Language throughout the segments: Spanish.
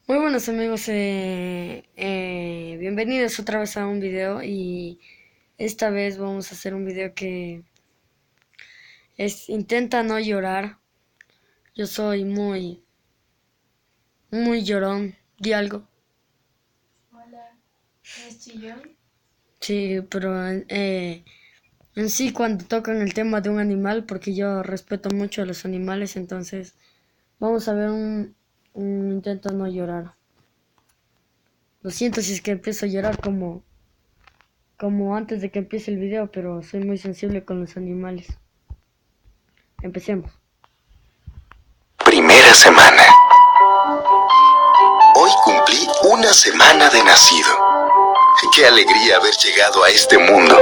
Muy buenos amigos, bienvenidos otra vez a un video y esta vez vamos a hacer un video que es intenta no llorar. Yo soy muy llorón, di algo. Hola, ¿es chillón? Sí, pero en sí cuando tocan el tema de un animal, porque yo respeto mucho a los animales, entonces vamos a ver un intento no llorar. Lo siento si es que empiezo a llorar como antes de que empiece el video, pero soy muy sensible con los animales. Empecemos. Primera semana. Hoy cumplí una semana de nacido. Qué alegría haber llegado a este mundo.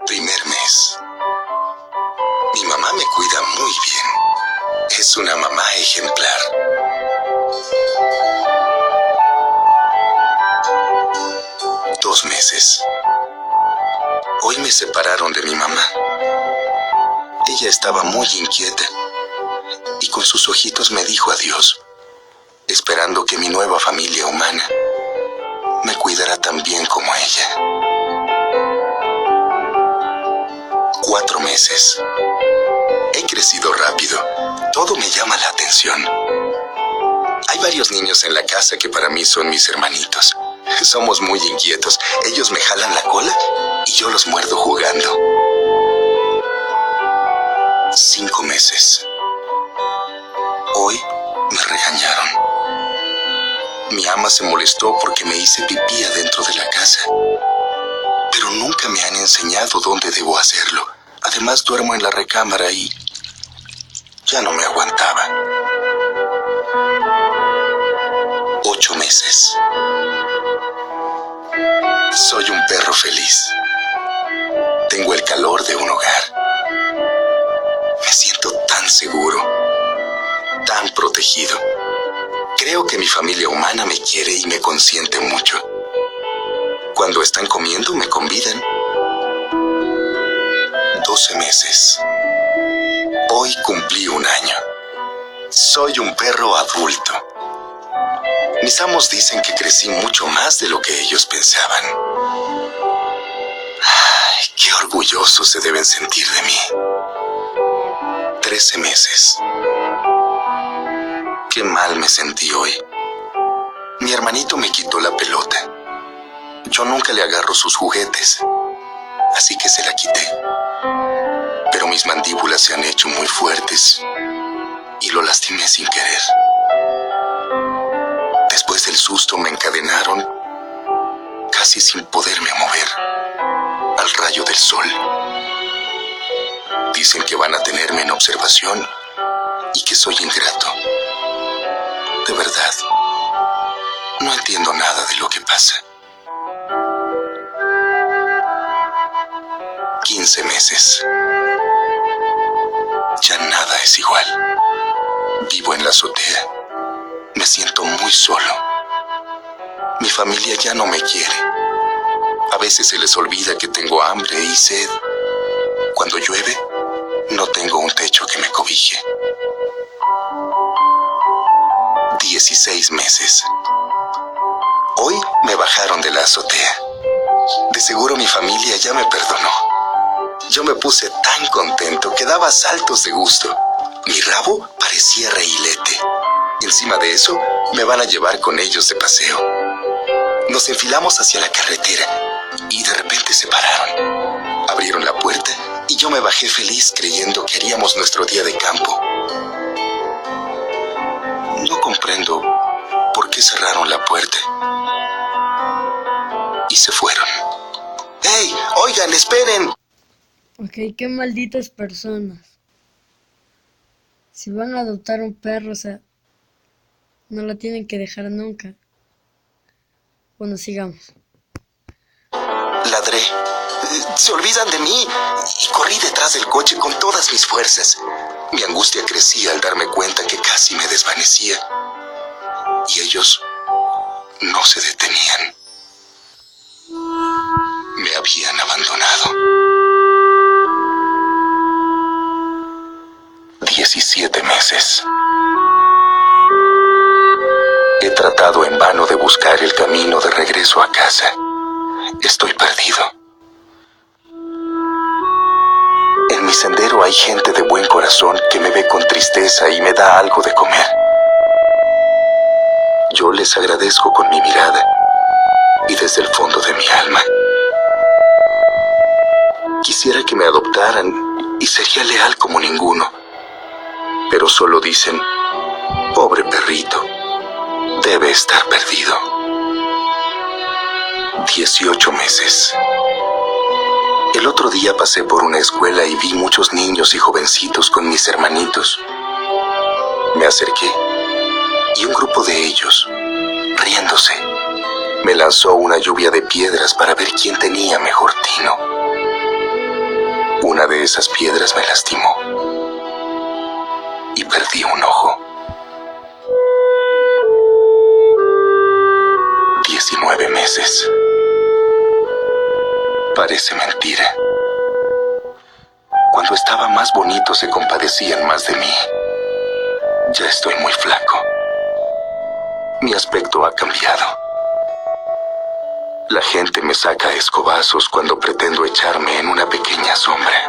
Primer mes. Mi mamá me cuida muy bien. Es una mamá ejemplar. 2 meses. Hoy me separaron de mi mamá. Ella estaba muy inquieta y con sus ojitos me dijo adiós, esperando que mi nueva familia humana me cuidara tan bien como ella. 4 meses. He crecido rápido. Todo me llama la atención. Hay varios niños en la casa que para mí son mis hermanitos. Somos muy inquietos. Ellos me jalan la cola y yo los muerdo jugando. 5 meses. Hoy me regañaron. Mi ama se molestó porque me hice pipí adentro de la casa. Pero nunca me han enseñado dónde debo hacerlo. Además duermo en la recámara y ya no me aguantaba. 8 meses. Soy un perro feliz. Tengo el calor de un hogar. Me siento tan seguro, tan protegido. Creo que mi familia humana me quiere y me consiente mucho. Cuando están comiendo me convidan. 12 meses. Hoy cumplí un año. Soy un perro adulto. Mis amos dicen que crecí mucho más de lo que ellos pensaban. Ay, qué orgullosos se deben sentir de mí. 13 meses. Qué mal me sentí hoy. Mi hermanito me quitó la pelota. Yo nunca le agarro sus juguetes, así que se la quité. Pero mis mandíbulas se han hecho muy fuertes y lo lastimé sin querer. Después del susto me encadenaron, casi sin poderme mover, al rayo del sol. Dicen que van a tenerme en observación y que soy ingrato. De verdad, no entiendo nada de lo que pasa. 15 meses. Ya nada es igual. Vivo en la azotea. Me siento muy solo. Mi familia ya no me quiere. A veces se les olvida que tengo hambre y sed. Cuando llueve, no tengo un techo que me cobije. 16 meses. Hoy me bajaron de la azotea. De seguro mi familia ya me perdonó. Yo me puse tan contento que daba saltos de gusto. Mi rabo parecía reilete. Encima de eso, me van a llevar con ellos de paseo. Nos enfilamos hacia la carretera y de repente se pararon. Abrieron la puerta y yo me bajé feliz creyendo que haríamos nuestro día de campo. No comprendo por qué cerraron la puerta y se fueron. ¡Hey! ¡Oigan, esperen! Ok, qué malditas personas. Si van a adoptar un perro, o sea, no lo tienen que dejar nunca. Bueno, sigamos. Ladré. Se olvidan de mí y corrí detrás del coche con todas mis fuerzas. Mi angustia crecía al darme cuenta que casi me desvanecía. Y ellos no se detenían. Me habían abandonado. meses. He tratado en vano de buscar el camino de regreso a casa. Estoy perdido. En mi sendero hay gente de buen corazón que me ve con tristeza y me da algo de comer. Yo les agradezco con mi mirada y desde el fondo de mi alma. Quisiera que me adoptaran y sería leal como ninguno. Pero solo dicen, pobre perrito, debe estar perdido. 18 meses. El otro día pasé por una escuela y vi muchos niños y jovencitos con mis hermanitos. Me acerqué y un grupo de ellos, riéndose, me lanzó una lluvia de piedras para ver quién tenía mejor tino. Una de esas piedras me lastimó y perdí un ojo. 19 meses. Parece mentira. Cuando estaba más bonito se compadecían más de mí. Ya estoy muy flaco. Mi aspecto ha cambiado. La gente me saca a escobazos cuando pretendo echarme en una pequeña sombra.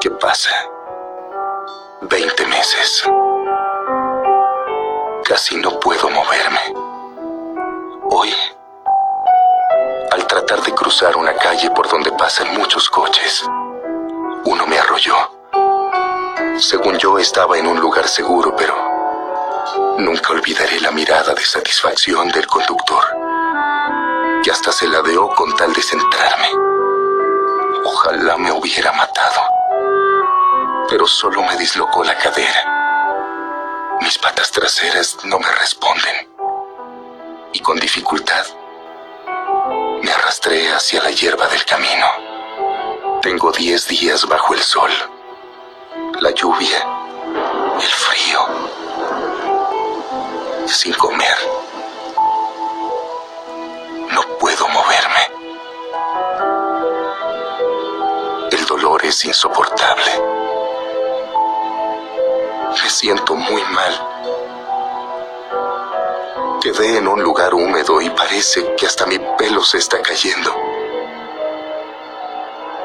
¿Qué pasa? 20 meses. Casi no puedo moverme. Hoy, al tratar de cruzar una calle por donde pasan muchos coches, uno me arrolló. Según yo estaba en un lugar seguro, pero nunca olvidaré la mirada de satisfacción del conductor, que hasta se ladeó con tal de centrarme. Ojalá me hubiera matado, pero solo me dislocó la cadera. Mis patas traseras no me responden, y con dificultad me arrastré hacia la hierba del camino. Tengo 10 días bajo el sol, la lluvia, el frío, sin comer. No puedo moverme. El dolor es insoportable. Me siento muy mal. Quedé en un lugar húmedo y parece que hasta mi pelo se está cayendo.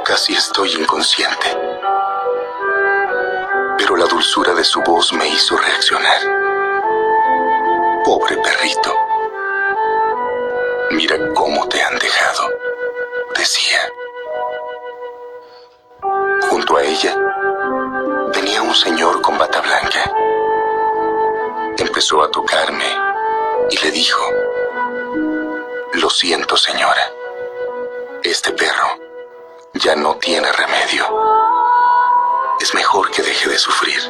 Casi estoy inconsciente. Pero la dulzura de su voz me hizo reaccionar. Pobre perrito. Mira cómo te han dejado, decía. Junto a ella venía un señor con bata blanca. Empezó a tocarme y le dijo: lo siento, señora. Este perro ya no tiene remedio. Es mejor que deje de sufrir.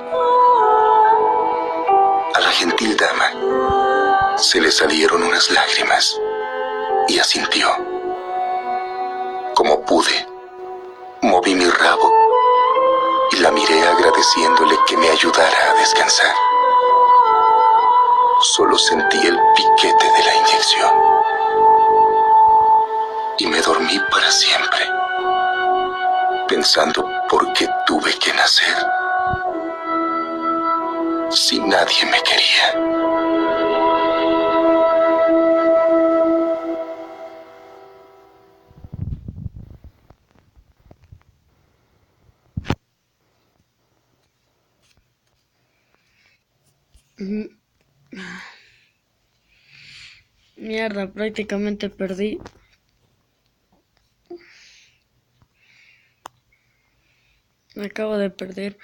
A la gentil dama se le salieron unas lágrimas y asintió. Como pude, moví mi rabo y la miré agradeciéndole que me ayudara a descansar. Solo sentí el piquete de la inyección y me dormí para siempre, pensando por qué tuve que nacer si nadie me quería. Mierda, prácticamente perdí. Me acabo de perder.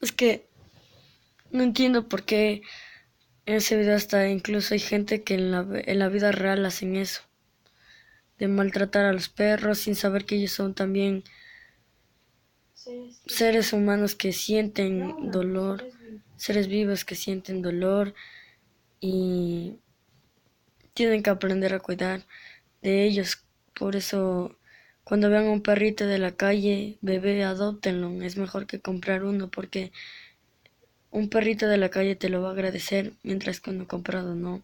Es que no entiendo por qué en ese video hasta incluso hay gente que en la vida real hacen eso. De maltratar a los perros sin saber que ellos son también seres humanos que sienten dolor. Seres vivos que sienten dolor y tienen que aprender a cuidar de ellos. Por eso, cuando vean un perrito de la calle, bebé, adóptenlo. Es mejor que comprar uno, porque un perrito de la calle te lo va a agradecer, mientras que uno comprado no.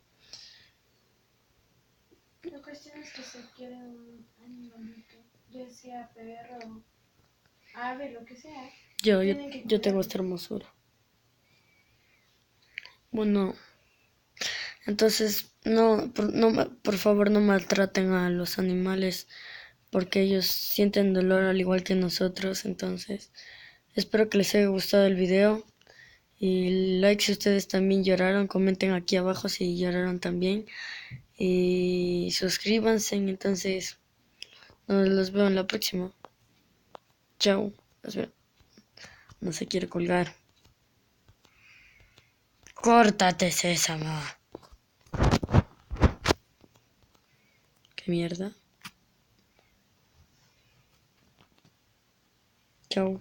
La cuestión es que se quiere un animalito, ya sea perro, ave, lo que sea. Yo tengo esta hermosura. Bueno, entonces por favor no maltraten a los animales porque ellos sienten dolor al igual que nosotros. Entonces espero que les haya gustado el video y like si ustedes también lloraron, comenten aquí abajo si lloraron también y suscríbanse. Entonces los veo en la próxima. Chao. Los veo. No se quiere colgar. Córtate, Sésamo. ¿Qué mierda? Chao.